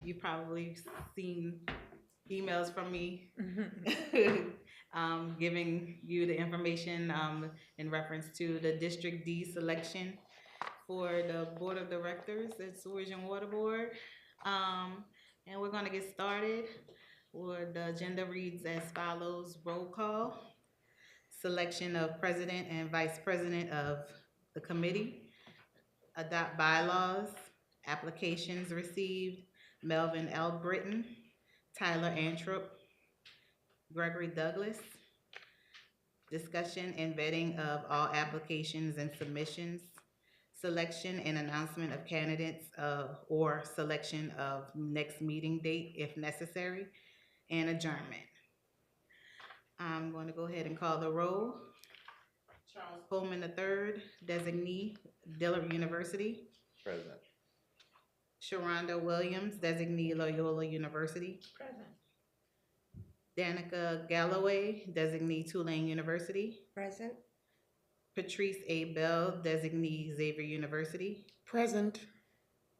You probably seen emails from me giving you the information in reference to the District D selection for the Board of Directors at Sewage and Water Board. And we're gonna get started. Where the agenda reads as follows: roll call, selection of president and vice president of the committee, adopt bylaws, applications received, Melvin L. Britton, Tyler Anthrop, Gregory Douglas, discussion and vetting of all applications and submissions, selection and announcement of candidates or selection of next meeting date if necessary, and adjournment. I'm going to go ahead and call the roll. Charles Coleman III, designee, Dillard University. Present. Sharonda Williams, designee, Loyola University. Present. Danica Galloway, designee, Tulane University. Present. Patrice A. Bell, designee, Xavier University. Present.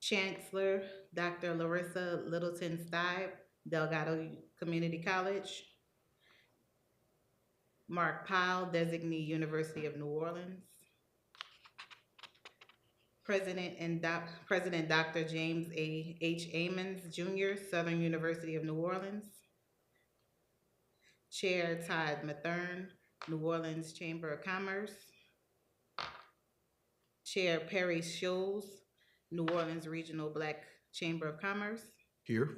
Chancellor Dr. Larissa Littleton Stibe, Delgado Community College. Mark Powell, designee, University of New Orleans. President Dr. James H. Amons Jr., Southern University of New Orleans. Chair Todd Mathern, New Orleans Chamber of Commerce. Chair Perry Scholes, New Orleans Regional Black Chamber of Commerce. Here.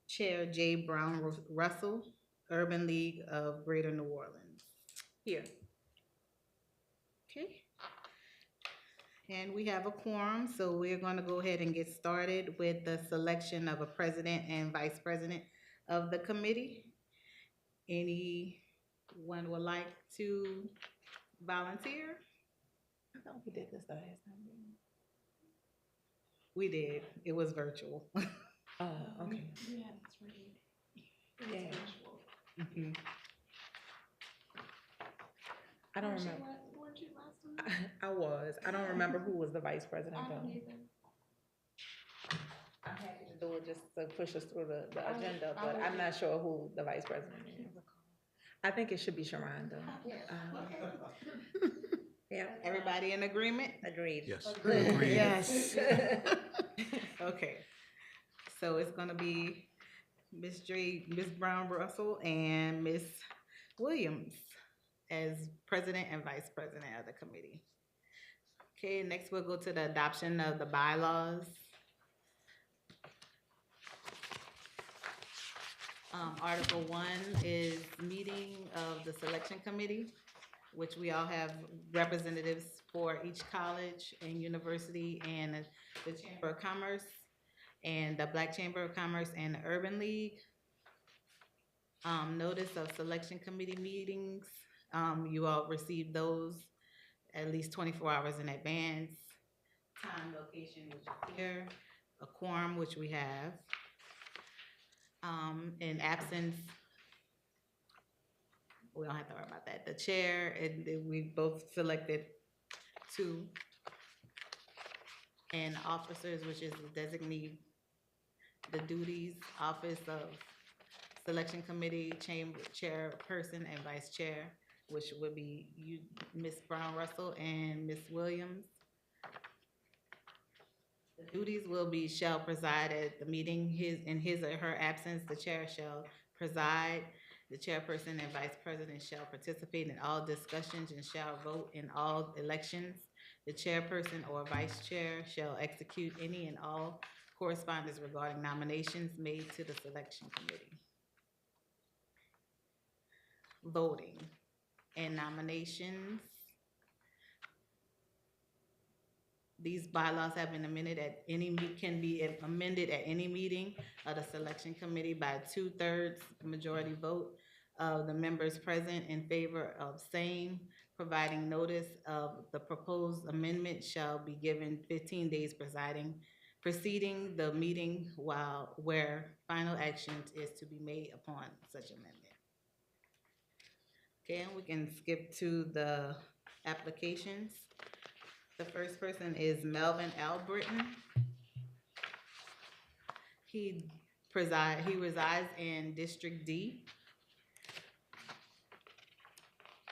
Chair J. Brown Russell, Urban League of Greater New Orleans. Here. Okay. And we have a quorum, so we're going to go ahead and get started with the selection of a president and vice president of the committee. Anyone would like to volunteer? I thought we did this the last time. We did. It was virtual. Oh, okay. Yeah, that's right. Yeah. Mhm. I don't remember. Weren't you last time? I was. I don't remember who was the vice president I don't though. either. I'm happy to do it just to push us through the I would- agenda, I but would- I'm not sure who the vice president is. I think it should be Sharonda. Yeah. Everybody in agreement? Agreed. Yes. Agreed. Yes. Okay. So it's gonna be Miss Brown Russell and Miss Williams as president and vice president of the committee. Okay, next we'll go to the adoption of the bylaws. Article 1 is meeting of the selection committee, which we all have representatives for each college and university and the Chamber of Commerce and the Black Chamber of Commerce and the Urban League. Notice of selection committee meetings, you all received those at least 24 hours in advance. Time, location, which is here, a quorum, which we have. In absence, we don't have to worry about that. The chair, and we both selected 2. And officers, which is the designee, the duties, office of selection committee, chamber chairperson and vice chair, which would be you, Ms. Brown Russell and Ms. Williams. The duties will be shall preside at the meeting. In his or her absence, the chair shall preside. The chairperson and vice president shall participate in all discussions and shall vote in all elections. The chairperson or vice chair shall execute any and all correspondence regarding nominations made to the selection committee. Voting and nominations. These bylaws have been amended at can be amended at any meeting of the selection committee by 2/3 majority vote of the members present in favor of same, providing notice of the proposed amendment shall be given 15 days preceding the meeting where final action is to be made upon such amendment. Okay, and we can skip to the applications. The first person is Melvin L. Britton. He resides in District D.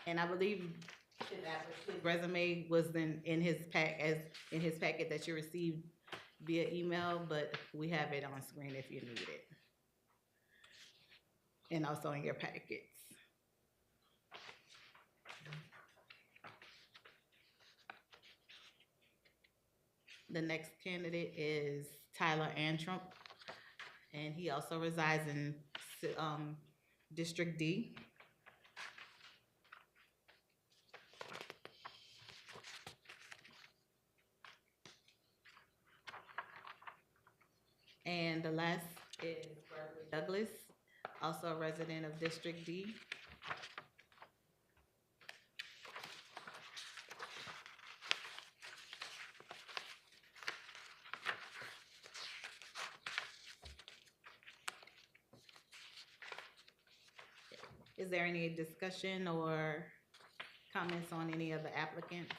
And I believe his resume was in his packet that you received via email, but we have it on screen if you need it. And also in your packets. The next candidate is Tyler Antrim, and he also resides in District D. And the last is Gregory Douglas, also a resident of District D. Is there any discussion or comments on any of the applicants?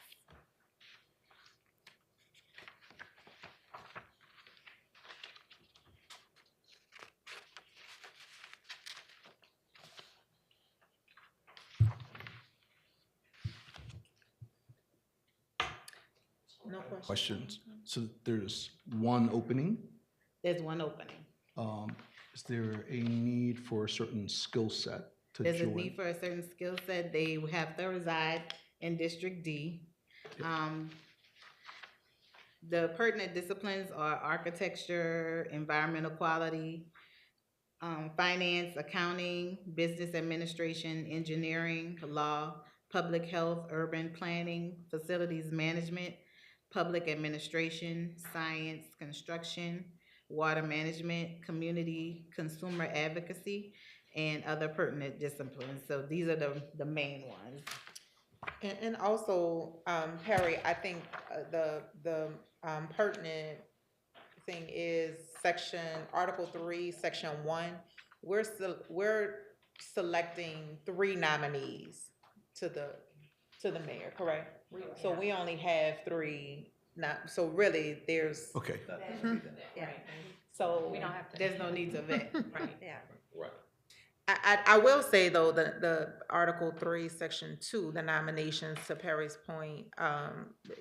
No questions. Questions? So there's one opening. There's one opening. Is there a need for a certain skill set to There's a join? need for a certain skill set. They have to reside in District D. The pertinent disciplines are architecture, environmental quality, finance, accounting, business administration, engineering, law, public health, urban planning, facilities management, public administration, science, construction, water management, community, consumer advocacy, and other pertinent disciplines. So these are the main ones. And also, Perry, I think the pertinent thing is Article 3, Section 1. We're selecting 3 nominees to the mayor, correct? So we only have 3. So really, there's Okay, yeah. So We don't have to. There's no need to vet. right. Yeah. right. I will say though, the Article 3, Section 2, the nominations, to Perry's point,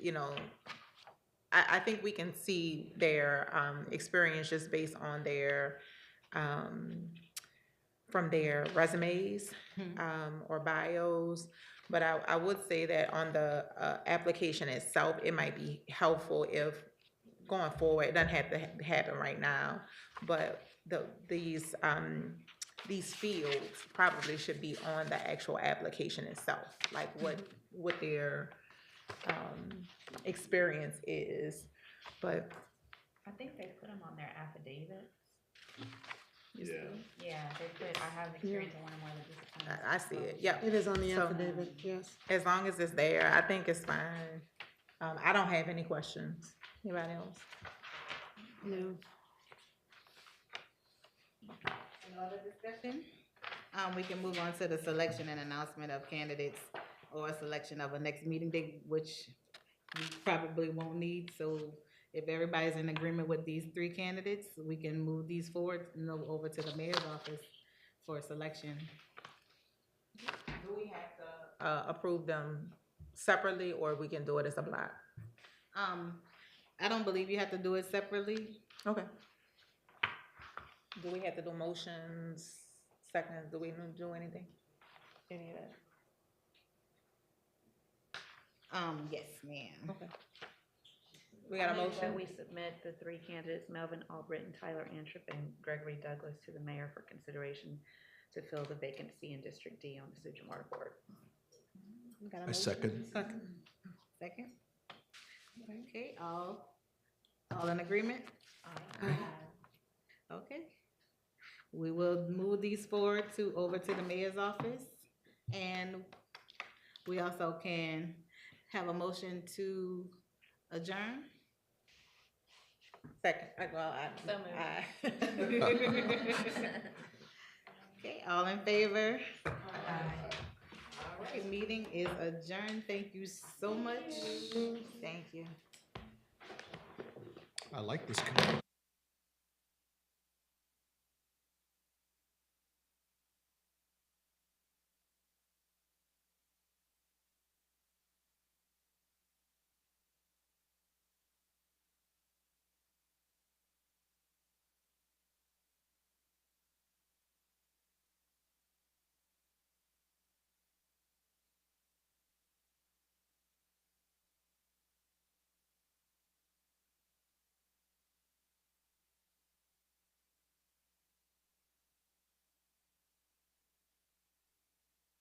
you know, I think we can see their experience just based on their from their resumes or bios. But I would say that on the application itself, it might be helpful if going forward, it doesn't have to happen right now, but these fields probably should be on the actual application itself, like what their experience is. But I think they put them on their affidavits. Yeah. Yeah, they put, I have experience in one or more of the disciplines. I see it, yep. It is on the So- affidavit, yes. As long as it's there, I think it's fine. I don't have any questions. Anybody else? No. No other discussion? We can move on to the selection and announcement of candidates or selection of a next meeting date, which we probably won't need. So if everybody's in agreement with these 3 candidates, we can move these forward, over to the mayor's office for selection. Do we have to? Approve them separately, or we can do it as a block? I don't believe you have to do it separately. Okay. Do we have to do motions, seconds? Do we do anything? Any of that? Yes, ma'am. Okay. We got a I move motion? that we submit the 3 candidates, Melvin Albritton, Tyler Antrim, and Gregory Douglas, to the mayor for consideration to fill the vacancy in District D on the Sewage and Water Board. We got a I motion? second. Second? Okay, all in agreement? Okay. We will move these forward over to the mayor's office, and we also can have a motion to adjourn. Second, So Okay, all in favor? All right, meeting is adjourned. Thank you so much. Thank you. I like this committee.